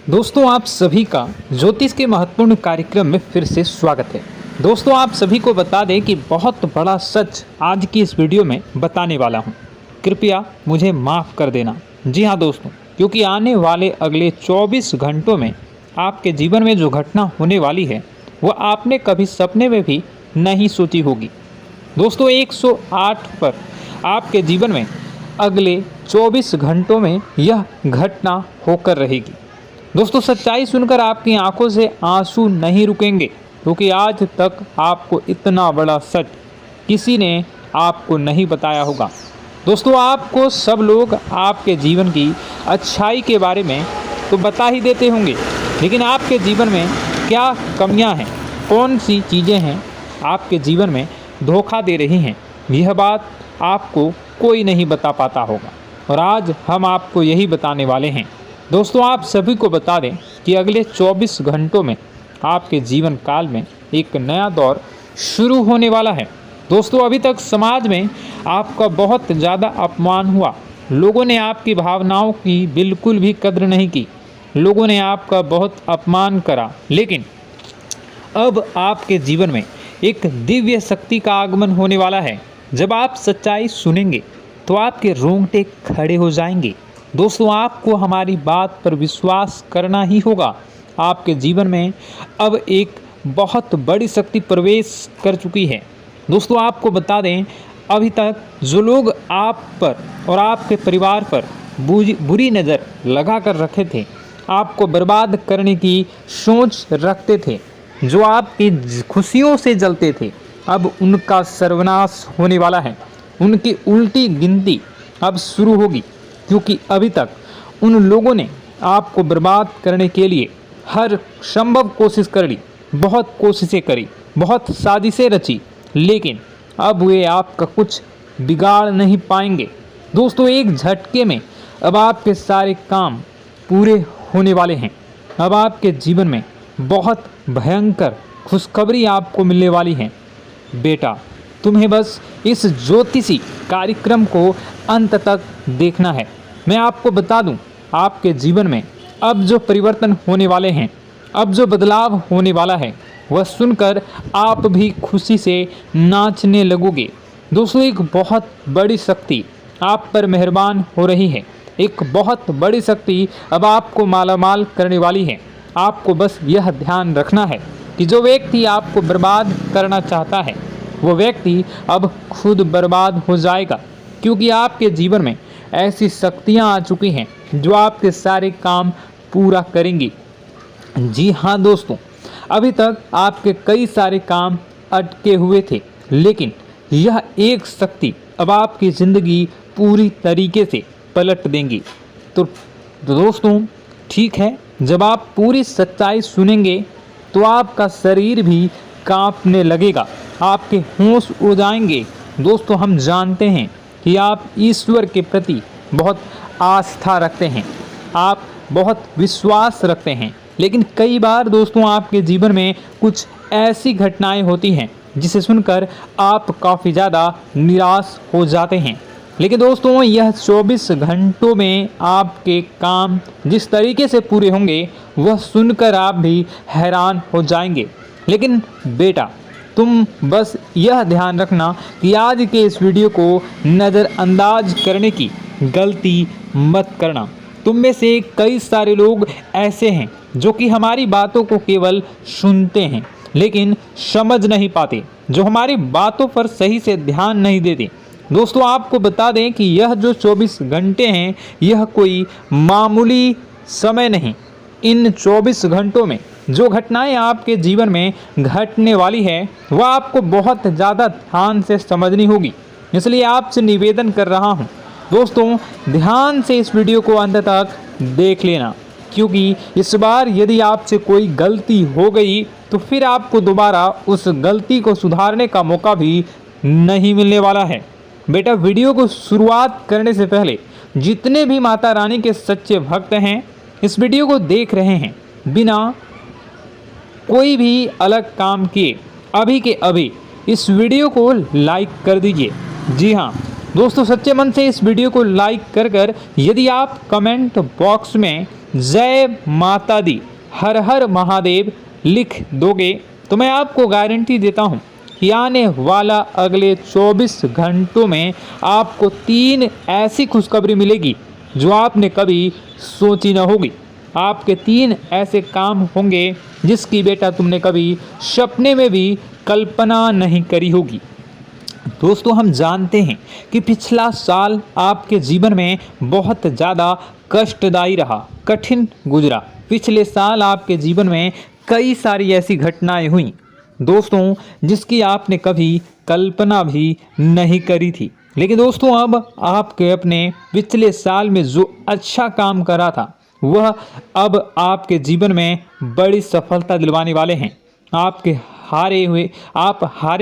दोस्तों आप सभी का ज्योतिष के महत्वपूर्ण कार्यक्रम में फिर से स्वागत है। दोस्तों आप सभी को बता दें कि बहुत बड़ा सच आज की इस वीडियो में बताने वाला हूं। कृपया मुझे माफ़ कर देना। जी हां दोस्तों, क्योंकि आने वाले अगले 24 घंटों में आपके जीवन में जो घटना होने वाली है वह आपने कभी सपने में भी नहीं सोची होगी। दोस्तों 108 पर आपके जीवन में अगले 24 घंटों में यह घटना होकर रहेगी। दोस्तों सच्चाई सुनकर आपकी आंखों से आंसू नहीं रुकेंगे, क्योंकि आज तक आपको इतना बड़ा सच किसी ने आपको नहीं बताया होगा। दोस्तों आपको सब लोग आपके जीवन की अच्छाई के बारे में तो बता ही देते होंगे, लेकिन आपके जीवन में क्या कमियां हैं, कौन सी चीज़ें हैं आपके जीवन में धोखा दे रही हैं, यह बात आपको कोई नहीं बता पाता होगा। और आज हम आपको यही बताने वाले हैं। दोस्तों आप सभी को बता दें कि अगले 24 घंटों में आपके जीवन काल में एक नया दौर शुरू होने वाला है। दोस्तों अभी तक समाज में आपका बहुत ज़्यादा अपमान हुआ, लोगों ने आपकी भावनाओं की बिल्कुल भी कद्र नहीं की, लोगों ने आपका बहुत अपमान करा, लेकिन अब आपके जीवन में एक दिव्य शक्ति का आगमन होने वाला है। जब आप सच्चाई सुनेंगे तो आपके रोंगटे खड़े हो जाएंगे। दोस्तों आपको हमारी बात पर विश्वास करना ही होगा। आपके जीवन में अब एक बहुत बड़ी शक्ति प्रवेश कर चुकी है। दोस्तों आपको बता दें, अभी तक जो लोग आप पर और आपके परिवार पर बुरी नज़र लगा कर रखे थे, आपको बर्बाद करने की सोच रखते थे, जो आपकी खुशियों से जलते थे, अब उनका सर्वनाश होने वाला है। उनकी उल्टी गिनती अब शुरू होगी, क्योंकि अभी तक उन लोगों ने आपको बर्बाद करने के लिए हर संभव कोशिश कर ली, बहुत कोशिशें करी, बहुत साजिशें रची, लेकिन अब वे आपका कुछ बिगाड़ नहीं पाएंगे। दोस्तों एक झटके में अब आपके सारे काम पूरे होने वाले हैं। अब आपके जीवन में बहुत भयंकर खुशखबरी आपको मिलने वाली है। बेटा तुम्हें बस इस ज्योतिषी कार्यक्रम को अंत तक देखना है। मैं आपको बता दूं, आपके जीवन में अब जो परिवर्तन होने वाले हैं, अब जो बदलाव होने वाला है, वह सुनकर आप भी खुशी से नाचने लगोगे। दोस्तों एक बहुत बड़ी शक्ति आप पर मेहरबान हो रही है। एक बहुत बड़ी शक्ति अब आपको मालामाल करने वाली है। आपको बस यह ध्यान रखना है कि जो व्यक्ति आपको बर्बाद करना चाहता है, वो व्यक्ति अब खुद बर्बाद हो जाएगा, क्योंकि आपके जीवन में ऐसी शक्तियाँ आ चुकी हैं जो आपके सारे काम पूरा करेंगी। जी हाँ दोस्तों, अभी तक आपके कई सारे काम अटके हुए थे, लेकिन यह एक शक्ति अब आपकी ज़िंदगी पूरी तरीके से पलट देंगी। तो दोस्तों ठीक है, जब आप पूरी सच्चाई सुनेंगे तो आपका शरीर भी कांपने लगेगा, आपके होश उड़ जाएंगे। दोस्तों हम जानते हैं कि आप ईश्वर के प्रति बहुत आस्था रखते हैं, आप बहुत विश्वास रखते हैं, लेकिन कई बार दोस्तों आपके जीवन में कुछ ऐसी घटनाएं होती हैं जिसे सुनकर आप काफ़ी ज़्यादा निराश हो जाते हैं। लेकिन दोस्तों यह 24 घंटों में आपके काम जिस तरीके से पूरे होंगे वह सुनकर आप भी हैरान हो जाएंगे। लेकिन बेटा तुम बस यह ध्यान रखना कि आज के इस वीडियो को नज़रअंदाज करने की गलती मत करना। तुम में से कई सारे लोग ऐसे हैं जो कि हमारी बातों को केवल सुनते हैं लेकिन समझ नहीं पाते, जो हमारी बातों पर सही से ध्यान नहीं देते। दोस्तों आपको बता दें कि यह जो 24 घंटे हैं यह कोई मामूली समय नहीं। इन 24 घंटों में जो घटनाएं आपके जीवन में घटने वाली है वह आपको बहुत ज़्यादा ध्यान से समझनी होगी। इसलिए आपसे निवेदन कर रहा हूं, दोस्तों ध्यान से इस वीडियो को अंत तक देख लेना, क्योंकि इस बार यदि आपसे कोई गलती हो गई तो फिर आपको दोबारा उस गलती को सुधारने का मौका भी नहीं मिलने वाला है। बेटा वीडियो को शुरुआत करने से पहले जितने भी माता रानी के सच्चे भक्त हैं इस वीडियो को देख रहे हैं, बिना कोई भी अलग काम किए अभी के अभी इस वीडियो को लाइक कर दीजिए। जी हाँ दोस्तों, सच्चे मन से इस वीडियो को लाइक कर यदि आप कमेंट बॉक्स में जय माता दी, हर हर महादेव लिख दोगे तो मैं आपको गारंटी देता हूँ कि आने वाला अगले 24 घंटों में आपको 3 ऐसी खुशखबरी मिलेगी जो आपने कभी सोची न होगी। आपके 3 ऐसे काम होंगे जिसकी बेटा तुमने कभी सपने में भी कल्पना नहीं करी होगी। दोस्तों, हम जानते हैं कि पिछला साल आपके जीवन में बहुत ज़्यादा कष्टदायी रहा, कठिन गुजरा। पिछले साल आपके जीवन में कई सारी ऐसी घटनाएं हुई दोस्तों जिसकी आपने कभी कल्पना भी नहीं करी थी। लेकिन दोस्तों, अब आपके अपने पिछले साल में जो अच्छा काम करा था वह अब आपके जीवन में बड़ी सफलता दिलवाने वाले हैं। आप हारे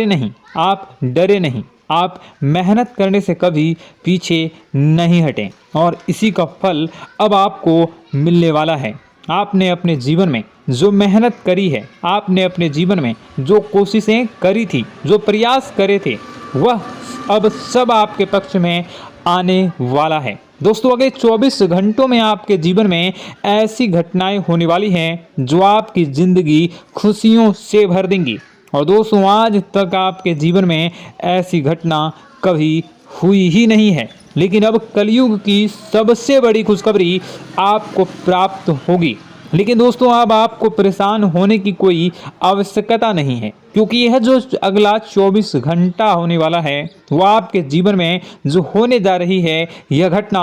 नहीं, आप डरे नहीं, आप मेहनत करने से कभी पीछे नहीं हटें और इसी का फल अब आपको मिलने वाला है। आपने अपने जीवन में जो मेहनत करी है, आपने अपने जीवन में जो कोशिशें करी थी, जो प्रयास करे थे, वह अब सब आपके पक्ष में आने वाला है। दोस्तों, अगले 24 घंटों में आपके जीवन में ऐसी घटनाएं होने वाली हैं जो आपकी ज़िंदगी खुशियों से भर देंगी। और दोस्तों, आज तक आपके जीवन में ऐसी घटना कभी हुई ही नहीं है, लेकिन अब कलयुग की सबसे बड़ी खुशखबरी आपको प्राप्त होगी। लेकिन दोस्तों, अब आपको परेशान होने की कोई आवश्यकता नहीं है, क्योंकि यह जो अगला 24 घंटा होने वाला है वह आपके जीवन में जो होने जा रही है यह घटना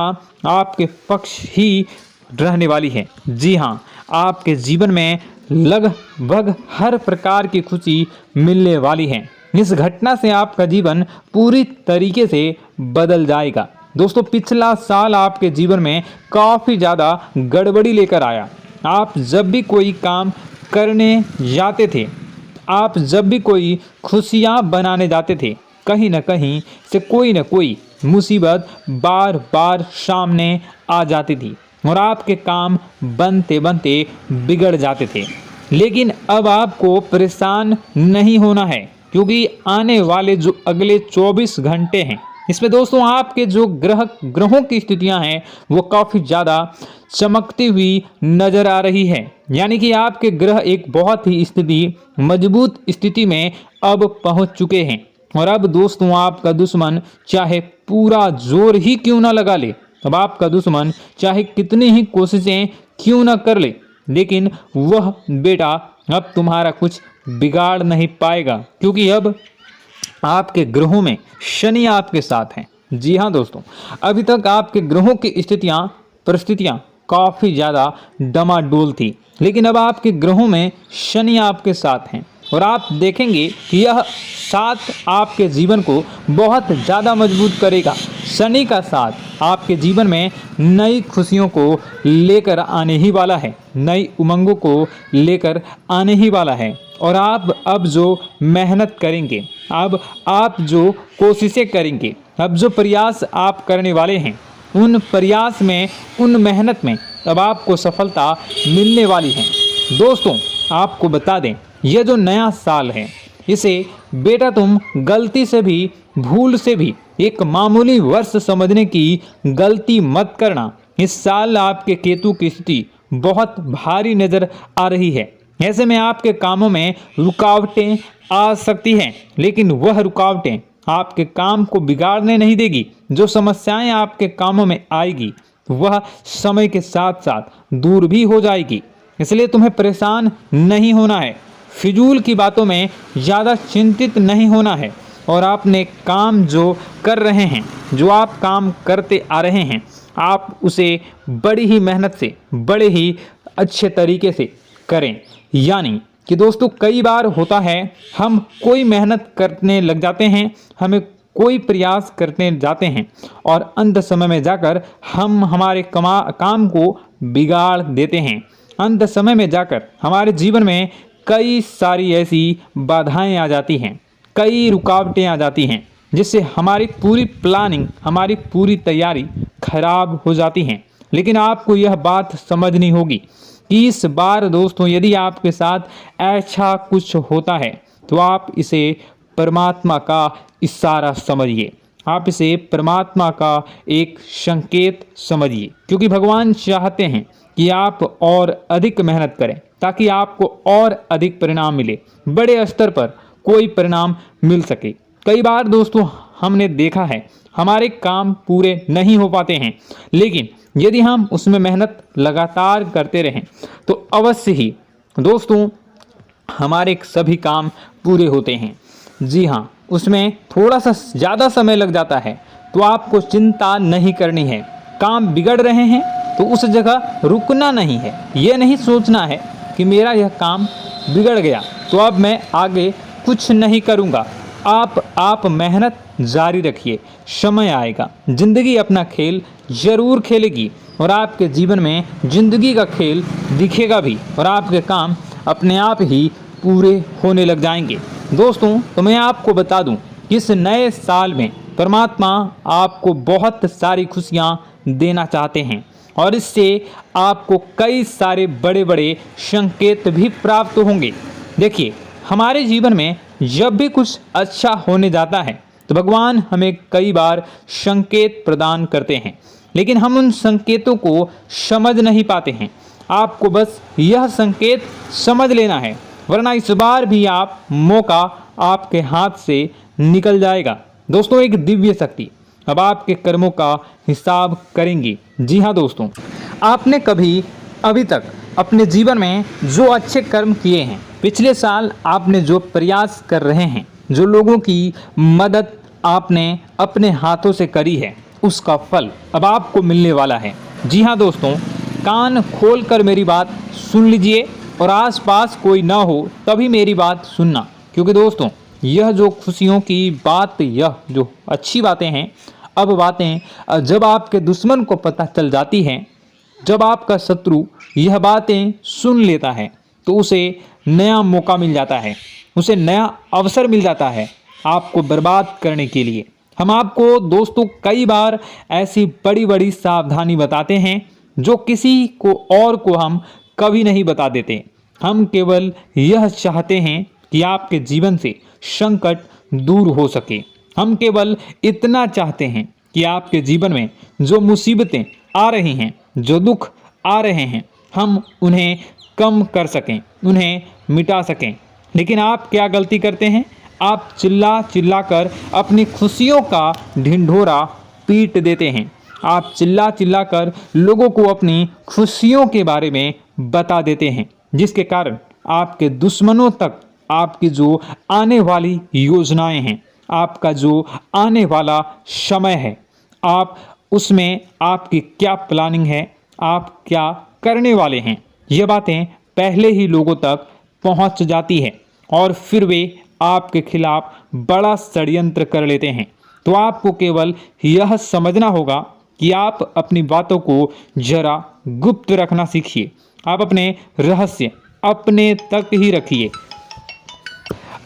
आपके पक्ष ही रहने वाली है। जी हाँ, आपके जीवन में लगभग हर प्रकार की खुशी मिलने वाली है। इस घटना से आपका जीवन पूरी तरीके से बदल जाएगा। दोस्तों, पिछला साल आपके जीवन में काफ़ी ज़्यादा गड़बड़ी लेकर आया। आप जब भी कोई काम करने जाते थे, आप जब भी कोई खुशियाँ बनाने जाते थे, कहीं न कहीं से कोई न कोई मुसीबत बार बार सामने आ जाती थी और आपके काम बनते बनते बिगड़ जाते थे। लेकिन अब आपको परेशान नहीं होना है, क्योंकि आने वाले जो अगले 24 घंटे हैं इसमें दोस्तों आपके जो ग्रहों की स्थितियां हैं वो काफ़ी ज़्यादा चमकती हुई नज़र आ रही है। यानी कि आपके ग्रह एक बहुत ही मजबूत स्थिति में अब पहुंच चुके हैं। और अब दोस्तों, आपका दुश्मन चाहे पूरा जोर ही क्यों ना लगा ले, अब आपका दुश्मन चाहे कितनी ही कोशिशें क्यों ना कर ले, लेकिन वह बेटा अब तुम्हारा कुछ बिगाड़ नहीं पाएगा, क्योंकि अब आपके ग्रहों में शनि आपके साथ हैं। जी हाँ दोस्तों, अभी तक आपके ग्रहों की परिस्थितियाँ काफ़ी ज़्यादा डमाडोल थी, लेकिन अब आपके ग्रहों में शनि आपके साथ हैं और आप देखेंगे कि यह साथ आपके जीवन को बहुत ज़्यादा मजबूत करेगा। शनि का साथ आपके जीवन में नई खुशियों को लेकर आने ही वाला है, नई उमंगों को लेकर आने ही वाला है। और आप अब जो मेहनत करेंगे, अब आप जो कोशिशें करेंगे, अब जो प्रयास आप करने वाले हैं, उन प्रयास में, उन मेहनत में अब आपको सफलता मिलने वाली है। दोस्तों, आपको बता दें, यह जो नया साल है इसे बेटा तुम गलती से भी, भूल से भी एक मामूली वर्ष समझने की गलती मत करना। इस साल आपके केतु की स्थिति बहुत भारी नज़र आ रही है। ऐसे में आपके कामों में रुकावटें आ सकती हैं, लेकिन वह रुकावटें आपके काम को बिगाड़ने नहीं देगी। जो समस्याएं आपके कामों में आएगी वह समय के साथ साथ दूर भी हो जाएगी। इसलिए तुम्हें परेशान नहीं होना है, फिजूल की बातों में ज़्यादा चिंतित नहीं होना है। और आपने काम जो कर रहे हैं, जो आप काम करते आ रहे हैं, आप उसे बड़ी ही मेहनत से, बड़े ही अच्छे तरीके से करें। यानी कि दोस्तों, कई बार होता है हम कोई मेहनत करने लग जाते हैं, हमें कोई प्रयास करने जाते हैं और अंत समय में जाकर हम हमारे काम को बिगाड़ देते हैं। अंत समय में जाकर हमारे जीवन में कई सारी ऐसी बाधाएं आ जाती हैं, कई रुकावटें आ जाती हैं, जिससे हमारी पूरी प्लानिंग, हमारी पूरी तैयारी खराब हो जाती हैं। लेकिन आपको यह बात समझनी होगी कि इस बार दोस्तों, यदि आपके साथ ऐसा कुछ होता है तो आप इसे परमात्मा का इशारा समझिए। आप इसे परमात्मा का एक संकेत समझिए, क्योंकि भगवान चाहते हैं कि आप और अधिक मेहनत करें ताकि आपको और अधिक परिणाम मिले, बड़े स्तर पर कोई परिणाम मिल सके। कई बार दोस्तों हमने देखा है हमारे काम पूरे नहीं हो पाते हैं, लेकिन यदि हम उसमें मेहनत लगातार करते रहें तो अवश्य ही दोस्तों हमारे सभी काम पूरे होते हैं। जी हाँ, उसमें थोड़ा सा ज़्यादा समय लग जाता है तो आपको चिंता नहीं करनी है। काम बिगड़ रहे हैं तो उस जगह रुकना नहीं है, ये नहीं सोचना है कि मेरा यह काम बिगड़ गया तो अब मैं आगे कुछ नहीं करूँगा। आप मेहनत जारी रखिए, समय आएगा, ज़िंदगी अपना खेल ज़रूर खेलेगी और आपके जीवन में ज़िंदगी का खेल दिखेगा भी और आपके काम अपने आप ही पूरे होने लग जाएंगे। दोस्तों तो मैं आपको बता दूं कि इस नए साल में परमात्मा आपको बहुत सारी खुशियां देना चाहते हैं और इससे आपको कई सारे बड़े बड़े संकेत भी प्राप्त होंगे। देखिए, हमारे जीवन में जब भी कुछ अच्छा होने जाता है तो भगवान हमें कई बार संकेत प्रदान करते हैं, लेकिन हम उन संकेतों को समझ नहीं पाते हैं। आपको बस यह संकेत समझ लेना है, वरना इस बार भी आप मौका आपके हाथ से निकल जाएगा। दोस्तों, एक दिव्य शक्ति अब आपके कर्मों का हिसाब करेंगी। जी हाँ दोस्तों, आपने कभी अभी तक अपने जीवन में जो अच्छे कर्म किए हैं, पिछले साल आपने जो प्रयास कर रहे हैं, जो लोगों की मदद आपने अपने हाथों से करी है, उसका फल अब आपको मिलने वाला है। जी हाँ दोस्तों, कान खोलकर मेरी बात सुन लीजिए और आसपास कोई ना हो तभी मेरी बात सुनना, क्योंकि दोस्तों यह जो खुशियों की बात, यह जो अच्छी बातें हैं, अब बातें जब आपके दुश्मन को पता चल जाती हैं, जब आपका शत्रु यह बातें सुन लेता है तो उसे नया मौका मिल जाता है, उसे नया अवसर मिल जाता है आपको बर्बाद करने के लिए। हम आपको दोस्तों कई बार ऐसी बड़ी बड़ी सावधानी बताते हैं जो किसी को और को हम कभी नहीं बता देते। हम केवल यह चाहते हैं कि आपके जीवन से संकट दूर हो सके। हम केवल इतना चाहते हैं कि आपके जीवन में जो मुसीबतें आ रही हैं, जो दुख आ रहे हैं, हम उन्हें कम कर सकें, उन्हें मिटा सकें। लेकिन आप क्या गलती करते हैं? आप चिल्ला चिल्ला कर अपनी खुशियों का ढिंढोरा पीट देते हैं। आप चिल्ला चिल्ला कर लोगों को अपनी खुशियों के बारे में बता देते हैं, जिसके कारण आपके दुश्मनों तक आपकी जो आने वाली योजनाएं हैं, आपका जो आने वाला समय है, आप उसमें आपकी क्या प्लानिंग है, आप क्या करने वाले हैं, ये बातें पहले ही लोगों तक पहुंच जाती है और फिर वे आपके खिलाफ बड़ा षड्यंत्र कर लेते हैं। तो आपको केवल यह समझना होगा कि आप अपनी बातों को जरा गुप्त रखना सीखिए। आप अपने रहस्य अपने तक ही रखिए।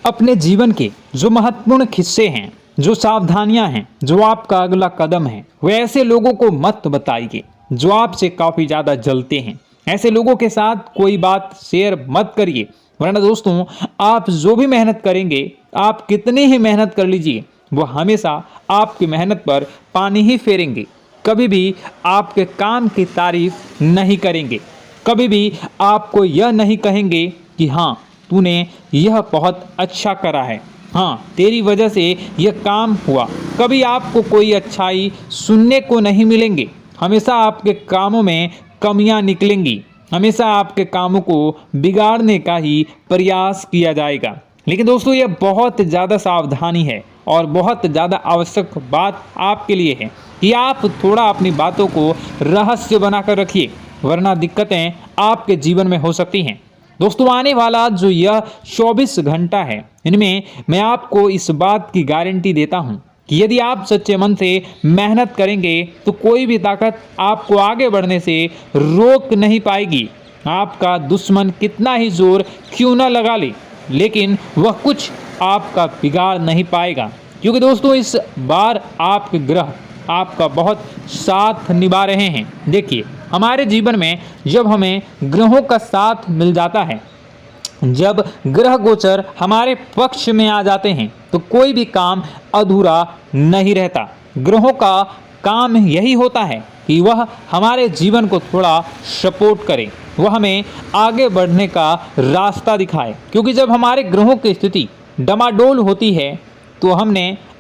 अपने जीवन के जो महत्वपूर्ण हिस्से हैं, जो सावधानियां हैं, जो आपका अगला कदम है, वे ऐसे लोगों को मत बताइए जो आपसे काफ़ी ज़्यादा जलते हैं। ऐसे लोगों के साथ कोई बात शेयर मत करिए, वरना दोस्तों आप जो भी मेहनत करेंगे, आप कितनी ही मेहनत कर लीजिए, वो हमेशा आपकी मेहनत पर पानी ही फेरेंगे। कभी भी आपके काम की तारीफ नहीं करेंगे, कभी भी आपको यह नहीं कहेंगे कि हाँ तूने यह बहुत अच्छा करा है, हाँ तेरी वजह से यह काम हुआ। कभी आपको कोई अच्छाई सुनने को नहीं मिलेंगे। हमेशा आपके कामों में कमियां निकलेंगी, हमेशा आपके कामों को बिगाड़ने का ही प्रयास किया जाएगा। लेकिन दोस्तों यह बहुत ज़्यादा सावधानी है और बहुत ज़्यादा आवश्यक बात आपके लिए है कि आप थोड़ा अपनी बातों को रहस्य बनाकर रखिए, वरना दिक्कतें आपके जीवन में हो सकती हैं। दोस्तों आने वाला जो यह 24 घंटा है, इनमें मैं आपको इस बात की गारंटी देता हूँ कि यदि आप सच्चे मन से मेहनत करेंगे तो कोई भी ताकत आपको आगे बढ़ने से रोक नहीं पाएगी। आपका दुश्मन कितना ही जोर क्यों न लगा ले, लेकिन वह कुछ आपका बिगाड़ नहीं पाएगा, क्योंकि दोस्तों इस बार आपके ग्रह आपका बहुत साथ निभा रहे हैं। देखिए, हमारे जीवन में जब हमें ग्रहों का साथ मिल जाता है जब ग्रह गोचर हमारे पक्ष में आ जाते हैं तो कोई भी काम अधूरा नहीं रहता। ग्रहों का काम यही होता है कि वह हमारे जीवन को थोड़ा सपोर्ट करे, वह हमें आगे बढ़ने का रास्ता दिखाए। क्योंकि जब हमारे ग्रहों की स्थिति डमाडोल होती है तो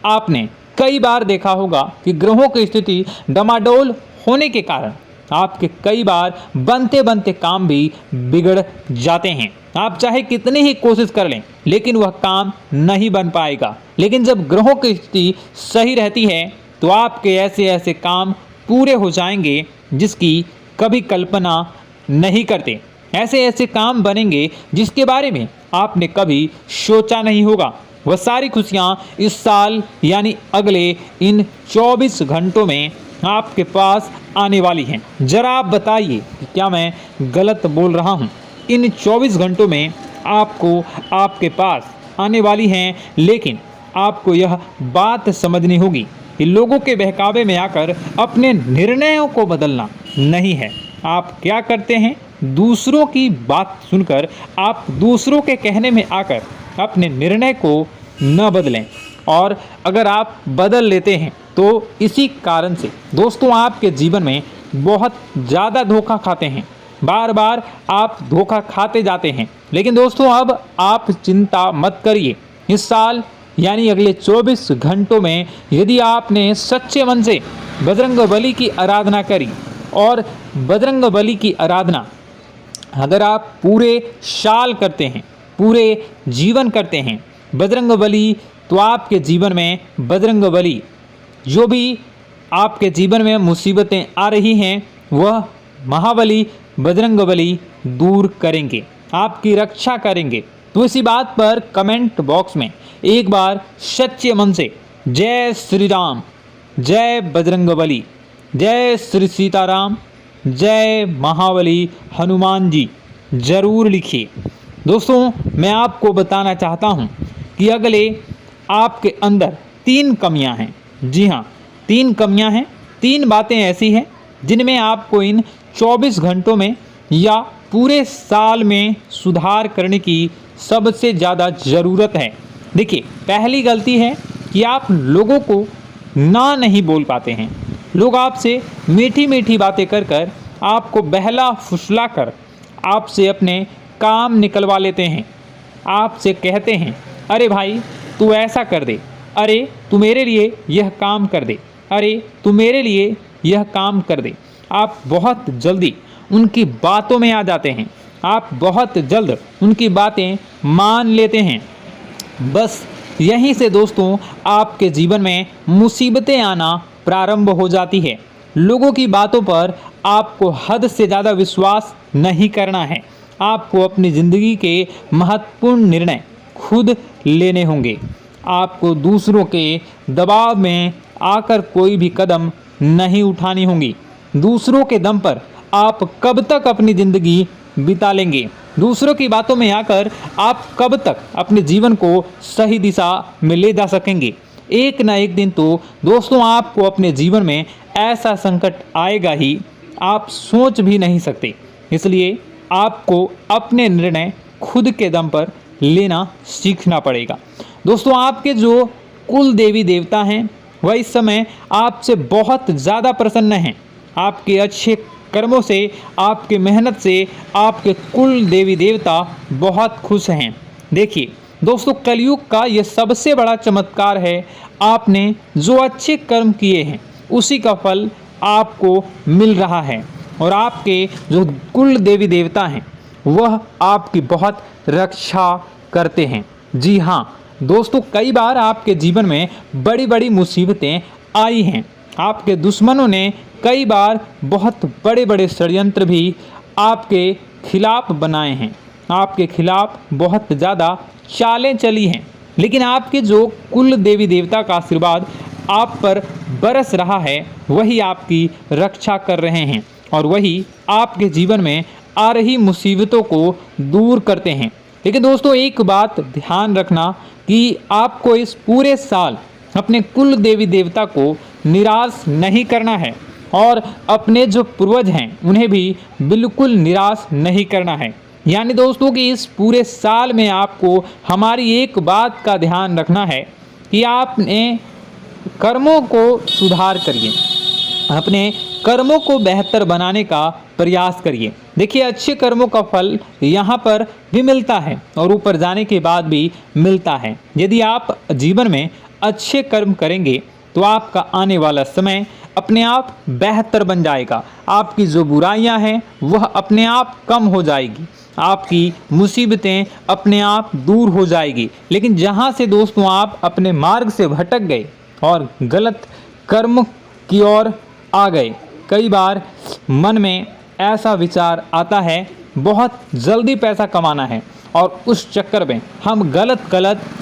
आपने कई बार देखा होगा कि ग्रहों की स्थिति डमाडोल होने के कारण आपके कई बार बनते बनते काम भी बिगड़ जाते हैं। आप चाहे कितनी ही कोशिश कर लें लेकिन वह काम नहीं बन पाएगा। लेकिन जब ग्रहों की स्थिति सही रहती है तो आपके ऐसे ऐसे काम पूरे हो जाएंगे जिसकी कभी कल्पना नहीं करते। ऐसे ऐसे काम बनेंगे जिसके बारे में आपने कभी सोचा नहीं होगा। वह सारी खुशियाँ इस साल यानी अगले इन 24 घंटों में आपके पास आने वाली हैं। जरा आप बताइए कि क्या मैं गलत बोल रहा हूँ? इन 24 घंटों में आपको आपके पास आने वाली हैं, लेकिन आपको यह बात समझनी होगी कि लोगों के बहकावे में आकर अपने निर्णयों को बदलना नहीं है। आप क्या करते हैं? दूसरों की बात सुनकर आप दूसरों के कहने में आकर अपने निर्णय को न बदलें, और अगर आप बदल लेते हैं तो इसी कारण से दोस्तों आपके जीवन में बहुत ज़्यादा धोखा खाते हैं। बार बार आप धोखा खाते जाते हैं। लेकिन दोस्तों अब आप चिंता मत करिए। इस साल यानी अगले 24 घंटों में यदि आपने सच्चे मन से बजरंगबली की आराधना करी, और बजरंगबली की आराधना अगर आप पूरे साल करते हैं, पूरे जीवन करते हैं बजरंगबली, तो आपके जीवन में बजरंगबली जो भी आपके जीवन में मुसीबतें आ रही हैं वह महाबली बजरंगबली दूर करेंगे, आपकी रक्षा करेंगे। तो इसी बात पर कमेंट बॉक्स में एक बार सच्चे मन से जय श्री राम, जय बजरंगबली, जय श्री सीताराम, जय महाबली हनुमान जी जरूर लिखिए। दोस्तों मैं आपको बताना चाहता हूँ कि अगले आपके अंदर 3 कमियां हैं। जी हाँ, 3 कमियां हैं। 3 बातें ऐसी हैं जिनमें आपको इन 24 घंटों में या पूरे साल में सुधार करने की सबसे ज़्यादा ज़रूरत है। देखिए, पहली गलती है कि आप लोगों को ना नहीं बोल पाते हैं। लोग आपसे मीठी मीठी बातें कर कर आपको बहला फुसला कर आपसे अपने काम निकलवा लेते हैं। आपसे कहते हैं, अरे भाई तू ऐसा कर दे, अरे तू मेरे लिए यह काम कर दे, अरे तू मेरे लिए यह काम कर दे। आप बहुत जल्दी उनकी बातों में आ जाते हैं, आप बहुत जल्द उनकी बातें मान लेते हैं। बस यहीं से दोस्तों आपके जीवन में मुसीबतें आना प्रारंभ हो जाती है। लोगों की बातों पर आपको हद से ज़्यादा विश्वास नहीं करना है। आपको अपनी ज़िंदगी के महत्वपूर्ण निर्णय खुद लेने होंगे। आपको दूसरों के दबाव में आकर कोई भी कदम नहीं उठानी होगी। दूसरों के दम पर आप कब तक अपनी ज़िंदगी बिता लेंगे? दूसरों की बातों में आकर आप कब तक अपने जीवन को सही दिशा में ले जा सकेंगे? एक ना एक दिन तो दोस्तों आपको अपने जीवन में ऐसा संकट आएगा ही, आप सोच भी नहीं सकते। इसलिए आपको अपने निर्णय खुद के दम पर लेना सीखना पड़ेगा। दोस्तों आपके जो कुल देवी देवता हैं वह इस समय आपसे बहुत ज़्यादा प्रसन्न हैं। आपके अच्छे कर्मों से, आपके मेहनत से आपके कुल देवी देवता बहुत खुश हैं। देखिए दोस्तों, कलयुग का ये सबसे बड़ा चमत्कार है। आपने जो अच्छे कर्म किए हैं उसी का फल आपको मिल रहा है, और आपके जो कुल देवी देवता हैं वह आपकी बहुत रक्षा करते हैं। जी हाँ दोस्तों, कई बार आपके जीवन में बड़ी बड़ी मुसीबतें आई हैं। आपके दुश्मनों ने कई बार बहुत बड़े बड़े षड्यंत्र भी आपके खिलाफ बनाए हैं, आपके खिलाफ बहुत ज़्यादा चालें चली हैं। लेकिन आपके जो कुल देवी देवता का आशीर्वाद आप पर बरस रहा है वही आपकी रक्षा कर रहे हैं, और वही आपके जीवन में आ रही मुसीबतों को दूर करते हैं। लेकिन दोस्तों एक बात ध्यान रखना कि आपको इस पूरे साल अपने कुल देवी देवता को निराश नहीं करना है, और अपने जो पूर्वज हैं उन्हें भी बिल्कुल निराश नहीं करना है। यानी दोस्तों कि इस पूरे साल में आपको हमारी एक बात का ध्यान रखना है कि आपने कर्मों को सुधार करिए, अपने कर्मों को बेहतर बनाने का प्रयास करिए। देखिए, अच्छे कर्मों का फल यहाँ पर भी मिलता है और ऊपर जाने के बाद भी मिलता है। यदि आप जीवन में अच्छे कर्म करेंगे तो आपका आने वाला समय अपने आप बेहतर बन जाएगा। आपकी जो बुराइयां हैं वह अपने आप कम हो जाएगी, आपकी मुसीबतें अपने आप दूर हो जाएगी। लेकिन जहां से दोस्तों आप अपने मार्ग से भटक गए और गलत कर्म की ओर आ गए, कई बार मन में ऐसा विचार आता है बहुत जल्दी पैसा कमाना है और उस चक्कर में हम गलत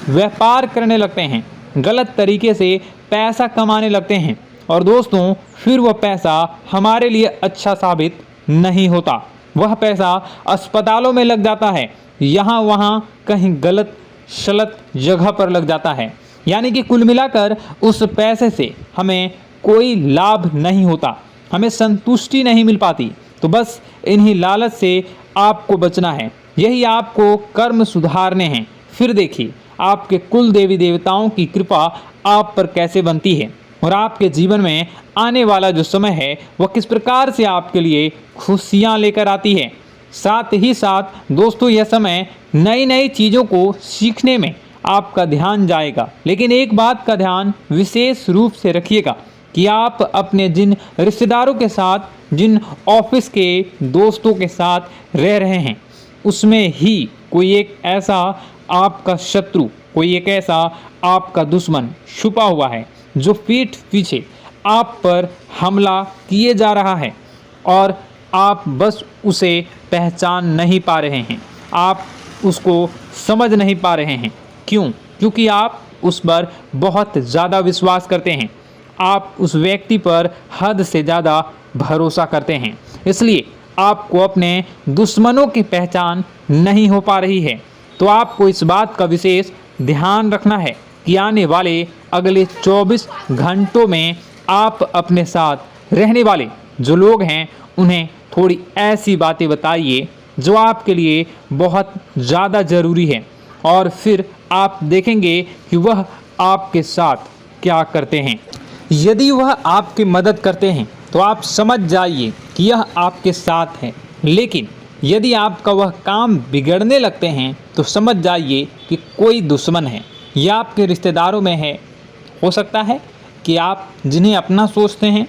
व्यापार करने लगते हैं, गलत तरीके से पैसा कमाने लगते हैं और दोस्तों फिर वह पैसा हमारे लिए अच्छा साबित नहीं होता। वह पैसा अस्पतालों में लग जाता है, यहाँ वहाँ कहीं गलत शलत जगह पर लग जाता है। यानी कि कुल मिलाकर उस पैसे से हमें कोई लाभ नहीं होता, हमें संतुष्टि नहीं मिल पाती। तो बस इन्हीं लालच से आपको बचना है, यही आपको कर्म सुधारने हैं। फिर देखिए आपके कुल देवी देवताओं की कृपा आप पर कैसे बनती है और आपके जीवन में आने वाला जो समय है वह किस प्रकार से आपके लिए खुशियाँ लेकर आती है। साथ ही साथ दोस्तों यह समय नई नई चीज़ों को सीखने में आपका ध्यान जाएगा। लेकिन एक बात का ध्यान विशेष रूप से रखिएगा कि आप अपने जिन रिश्तेदारों के साथ, जिन ऑफिस के दोस्तों के साथ रह रहे हैं, उसमें ही कोई एक ऐसा आपका शत्रु, कोई एक ऐसा आपका दुश्मन छुपा हुआ है जो पीठ पीछे आप पर हमला किए जा रहा है और आप बस उसे पहचान नहीं पा रहे हैं, आप उसको समझ नहीं पा रहे हैं। क्यों? क्योंकि आप उस पर बहुत ज़्यादा विश्वास करते हैं, आप उस व्यक्ति पर हद से ज़्यादा भरोसा करते हैं, इसलिए आपको अपने दुश्मनों की पहचान नहीं हो पा रही है। तो आपको इस बात का विशेष ध्यान रखना है कि आने वाले अगले 24 घंटों में आप अपने साथ रहने वाले जो लोग हैं उन्हें थोड़ी ऐसी बातें बताइए जो आपके लिए बहुत ज़्यादा ज़रूरी है और फिर आप देखेंगे कि वह आपके साथ क्या करते हैं। यदि वह आपकी मदद करते हैं तो आप समझ जाइए कि यह आपके साथ है, लेकिन यदि आपका वह काम बिगड़ने लगते हैं तो समझ जाइए कि कोई दुश्मन है या आपके रिश्तेदारों में है। हो सकता है कि आप जिन्हें अपना सोचते हैं,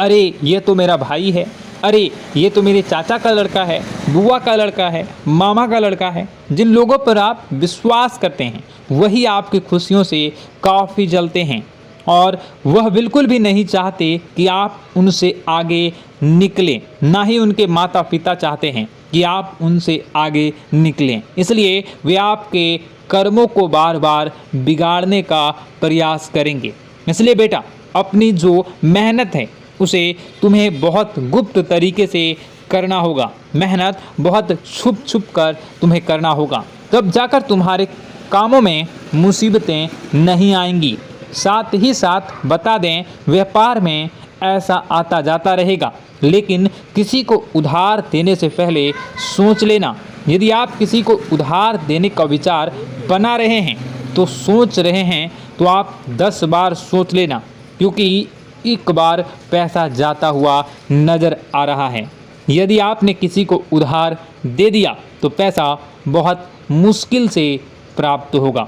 अरे ये तो मेरा भाई है, अरे ये तो मेरे चाचा का लड़का है, बुआ का लड़का है, मामा का लड़का है, जिन लोगों पर आप विश्वास करते हैं वही आपकी खुशियों से काफ़ी जलते हैं और वह बिल्कुल भी नहीं चाहते कि आप उनसे आगे निकलें, ना ही उनके माता पिता चाहते हैं कि आप उनसे आगे निकलें। इसलिए वे आपके कर्मों को बार बार बिगाड़ने का प्रयास करेंगे। इसलिए बेटा, अपनी जो मेहनत है उसे तुम्हें बहुत गुप्त तरीके से करना होगा, मेहनत बहुत छुप छुप कर तुम्हें करना होगा, तब जाकर तुम्हारे कामों में मुसीबतें नहीं आएंगी। साथ ही साथ बता दें, व्यापार में ऐसा आता जाता रहेगा, लेकिन किसी को उधार देने से पहले सोच लेना। यदि आप किसी को उधार देने का विचार बना रहे हैं तो सोच रहे हैं तो आप 10 बार सोच लेना, क्योंकि एक बार पैसा जाता हुआ नज़र आ रहा है। यदि आपने किसी को उधार दे दिया तो पैसा बहुत मुश्किल से प्राप्त होगा।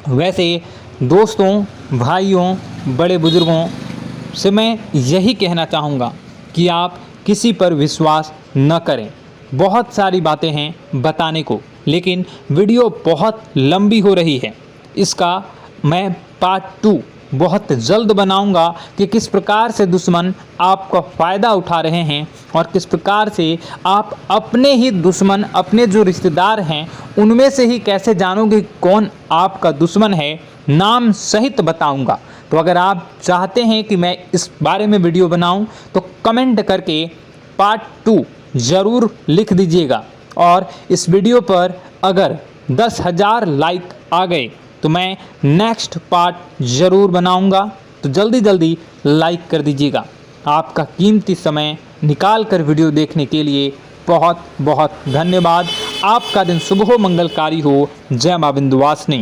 वैसे दोस्तों, भाइयों, बड़े बुजुर्गों से मैं यही कहना चाहूँगा कि आप किसी पर विश्वास न करें। बहुत सारी बातें हैं बताने को, लेकिन वीडियो बहुत लंबी हो रही है। इसका मैं पार्ट 2 बहुत जल्द बनाऊंगा कि किस प्रकार से दुश्मन आपका फ़ायदा उठा रहे हैं और किस प्रकार से आप अपने ही दुश्मन, अपने जो रिश्तेदार हैं उनमें से ही कैसे जानोगे कौन आपका दुश्मन है, नाम सहित बताऊंगा। तो अगर आप चाहते हैं कि मैं इस बारे में वीडियो बनाऊं तो कमेंट करके पार्ट 2 ज़रूर लिख दीजिएगा। और इस वीडियो पर अगर 10,000 लाइक आ गए तो मैं नेक्स्ट पार्ट ज़रूर बनाऊंगा। तो जल्दी जल्दी लाइक कर दीजिएगा। आपका कीमती समय निकाल कर वीडियो देखने के लिए बहुत बहुत धन्यवाद। आपका दिन शुभ हो, मंगलकारी हो। जय मां विंध्यवासिनी।